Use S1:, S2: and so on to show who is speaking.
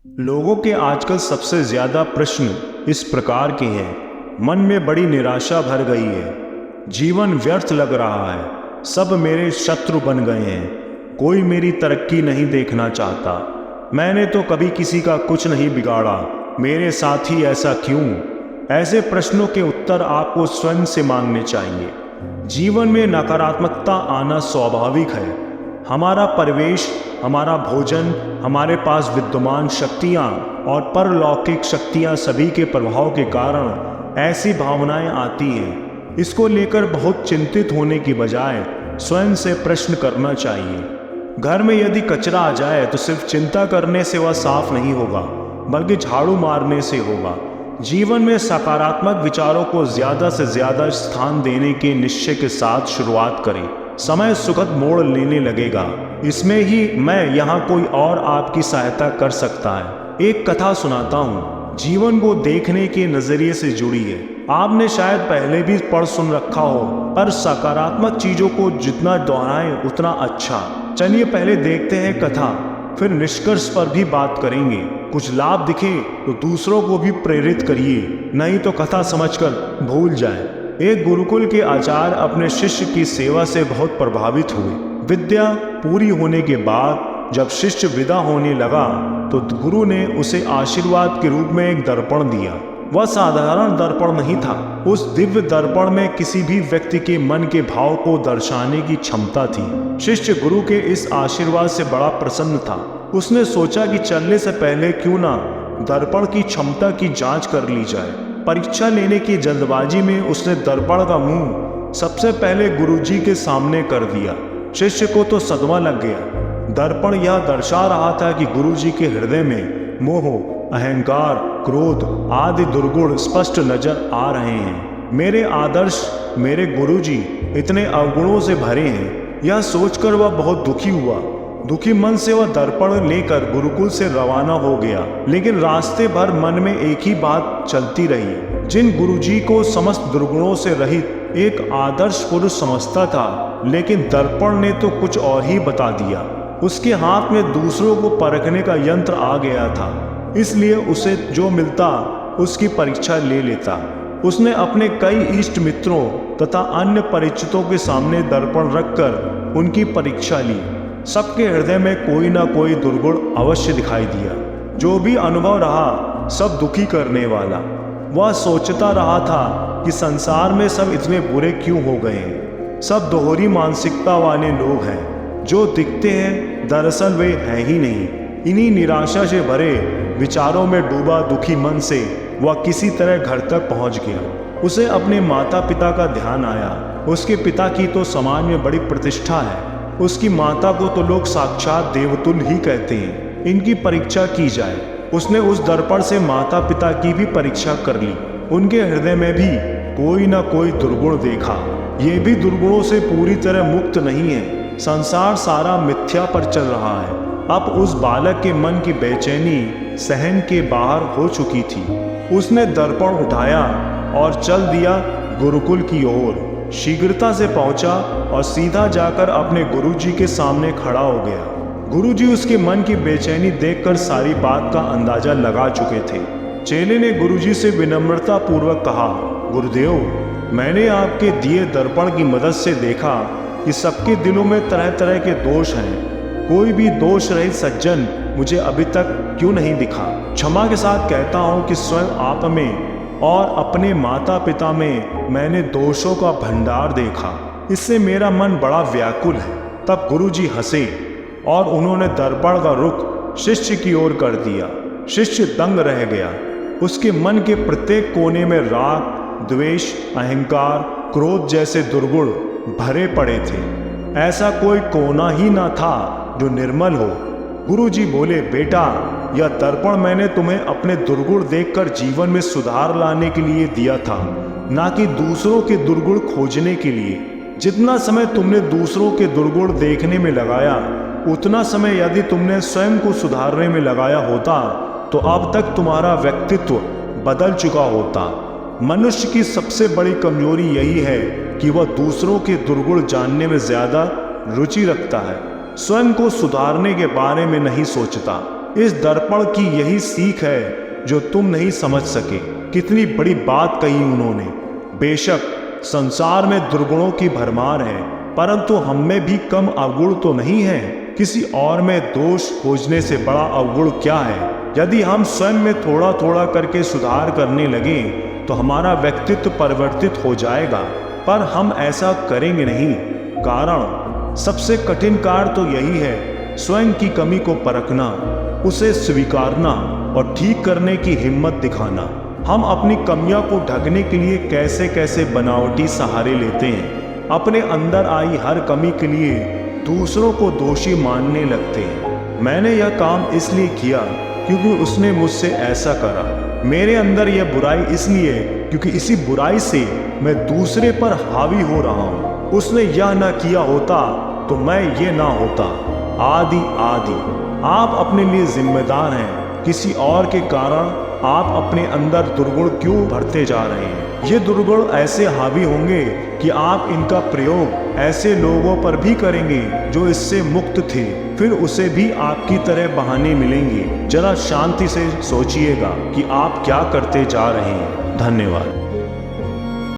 S1: लोगों के आजकल सबसे ज्यादा प्रश्न इस प्रकार के हैं। मन में बड़ी निराशा भर गई है, जीवन व्यर्थ लग रहा है, सब मेरे शत्रु बन गए हैं, कोई मेरी तरक्की नहीं देखना चाहता, मैंने तो कभी किसी का कुछ नहीं बिगाड़ा, मेरे साथ ही ऐसा क्यों। ऐसे प्रश्नों के उत्तर आपको स्वयं से मांगने चाहिए। जीवन में नकारात्मकता आना स्वाभाविक है। हमारा परिवेश, हमारा भोजन, हमारे पास विद्यमान शक्तियाँ और परलौकिक शक्तियाँ सभी के प्रभाव के कारण ऐसी भावनाएं आती हैं। इसको लेकर बहुत चिंतित होने की बजाय स्वयं से प्रश्न करना चाहिए। घर में यदि कचरा आ जाए तो सिर्फ चिंता करने से वह साफ नहीं होगा, बल्कि झाड़ू मारने से होगा। जीवन में सकारात्मक विचारों को ज़्यादा से ज़्यादा स्थान देने के निश्चय के साथ शुरुआत करें। समय सुखद मोड़ लेने लगेगा। इसमें ही मैं यहाँ कोई और आपकी सहायता कर सकता है। एक कथा सुनाता हूँ, जीवन को देखने के नज़रिए से जुड़ी है। आपने शायद पहले भी पढ़ सुन रखा हो, पर सकारात्मक चीज़ों को जितना दोहराएं उतना अच्छा। चलिए पहले देखते हैं कथा, फिर निष्कर्ष पर भी बात करेंगे। कुछ लाभ दिखे तो दूसरों को भी प्रेरित करिए, नहीं तो कथा समझकर भूल जाए। एक गुरुकुल के आचार्य अपने शिष्य की सेवा से बहुत प्रभावित हुए। विद्या पूरी होने के बाद जब शिष्य विदा होने लगा तो गुरु ने उसे आशीर्वाद के रूप में एक दर्पण दिया। वह साधारण दर्पण नहीं था, उस दिव्य दर्पण में किसी भी व्यक्ति के मन के भाव को दर्शाने की क्षमता थी। शिष्य गुरु के इस आशीर्वाद से बड़ा प्रसन्न था। उसने सोचा कि चलने से पहले क्यों ना दर्पण की क्षमता की जांच कर ली जाए। परीक्षा लेने की जल्दबाजी में उसने दर्पण का मुंह सबसे पहले गुरुजी के सामने कर दिया। शिष्य को तो सदमा लग गया। दर्पण यह दर्शा रहा था कि गुरुजी के हृदय में मोह, अहंकार, क्रोध आदि दुर्गुण स्पष्ट नजर आ रहे हैं। मेरे आदर्श, मेरे गुरुजी इतने अवगुणों से भरे हैं। यह सोचकर वह बहुत दुखी हुआ। दुखी मन से वह दर्पण लेकर गुरुकुल से रवाना हो गया। लेकिन रास्ते भर मन में एक ही बात चलती रही। जिन गुरुजी को समस्त दुर्गुणों से रहित एक आदर्श पुरुष समझता था, लेकिन दर्पण ने तो कुछ और ही बता दिया। उसके हाथ में दूसरों को परखने का यंत्र आ गया था, इसलिए उसे जो मिलता उसकी परीक्षा ले लेता। उसने अपने कई इष्ट मित्रों तथा अन्य परिचितों के सामने दर्पण रखकर उनकी परीक्षा ली। सबके हृदय में कोई ना कोई दुर्गुण अवश्य दिखाई दिया। जो भी अनुभव रहा सब दुखी करने वाला। वह सोचता रहा था कि संसार में सब इतने बुरे क्यों हो गए हैं। सब दोहरी मानसिकता वाले लोग हैं, जो दिखते हैं दरअसल वे हैं ही नहीं। इन्हीं निराशा से भरे विचारों में डूबा दुखी मन से वह किसी तरह घर तक पहुंच गया। उसे अपने माता पिता का ध्यान आया। उसके पिता की तो समाज में बड़ी प्रतिष्ठा है, उसकी माता को तो लोग साक्षात देवतुल्य ही कहते हैं। इनकी परीक्षा की जाए। उसने उस दर्पण से माता पिता की भी परीक्षा कर ली। उनके हृदय में भी कोई ना कोई दुर्गुण देखा। ये भी दुर्गुणों से पूरी तरह मुक्त नहीं है। संसार सारा मिथ्या पर चल रहा है। अब उस बालक के मन की बेचैनी सहन के बाहर हो चुकी थी। उसने दर्पण उठाया और चल दिया गुरुकुल की ओर। शीघ्रता से पहुंचा और सीधा जाकर अपने गुरुजी के सामने खड़ा हो गया। गुरुजी उसके मन की बेचैनी देखकर सारी बात का अंदाजा लगा चुके थे। चेले ने गुरुजी से विनम्रता पूर्वक कहा, गुरुदेव, मैंने आपके दिए दर्पण की मदद से देखा कि सबके दिलों में तरह तरह के दोष हैं। कोई भी दोष रहित सज्जन मुझे अभी तक क्यों नहीं दिखा। क्षमा के साथ कहता हूँ कि स्वयं आप में और अपने माता पिता में मैंने दोषों का भंडार देखा। इससे मेरा मन बड़ा व्याकुल है। तब गुरुजी हंसे और उन्होंने दर्पण का रुख शिष्य की ओर कर दिया। शिष्य दंग रह गया। उसके मन के प्रत्येक कोने में राग, द्वेष, अहंकार, क्रोध जैसे दुर्गुण भरे पड़े थे। ऐसा कोई कोना ही ना था जो निर्मल हो। गुरुजी बोले, बेटा, यह दर्पण मैंने तुम्हें अपने दुर्गुण देखकर जीवन में सुधार लाने के लिए दिया था, ना कि दूसरों के दुर्गुण खोजने के लिए। जितना समय तुमने दूसरों के दुर्गुण देखने में लगाया, उतना समय यदि तुमने स्वयं को सुधारने में लगाया होता तो अब तक तुम्हारा व्यक्तित्व बदल चुका होता। मनुष्य की सबसे बड़ी कमजोरी यही है कि वह दूसरों के दुर्गुण जानने में ज्यादा रुचि रखता है, स्वयं को सुधारने के बारे में नहीं सोचता। इस दर्पण की यही सीख है जो तुम नहीं समझ सके। कितनी बड़ी बात कही उन्होंने। बेशक संसार में दुर्गुणों की भरमार है, परंतु हम में भी कम अवगुण तो नहीं है। किसी और में दोष खोजने से बड़ा अवगुण क्या है। यदि हम स्वयं में थोड़ा थोड़ा करके सुधार करने लगे तो हमारा व्यक्तित्व परिवर्तित हो जाएगा, पर हम ऐसा करेंगे नहीं। कारण सबसे कठिन कार्य तो यही है, स्वयं की कमी को परखना, उसे स्वीकारना और ठीक करने की हिम्मत दिखाना। हम अपनी कमियों को ढकने के लिए कैसे कैसे बनावटी सहारे लेते हैं। अपने अंदर आई हर कमी के लिए दूसरों को दोषी मानने लगते हैं। मैंने यह काम इसलिए किया क्योंकि उसने मुझसे ऐसा करा। मेरे अंदर यह बुराई इसलिए क्योंकि इसी बुराई से मैं दूसरे पर हावी हो रहा हूँ। उसने यह न किया होता तो मैं ये ना होता। आदि आदि आप अपने लिए जिम्मेदार हैं। किसी और के कारण आप अपने अंदर दुर्गुण क्यों भरते जा रहे हैं। ये दुर्गुण ऐसे हावी होंगे कि आप इनका प्रयोग ऐसे लोगों पर भी करेंगे जो इससे मुक्त थे, फिर उसे भी आपकी तरह बहाने मिलेंगे। जरा शांति से सोचिएगा कि आप क्या करते जा रहे हैं। धन्यवाद।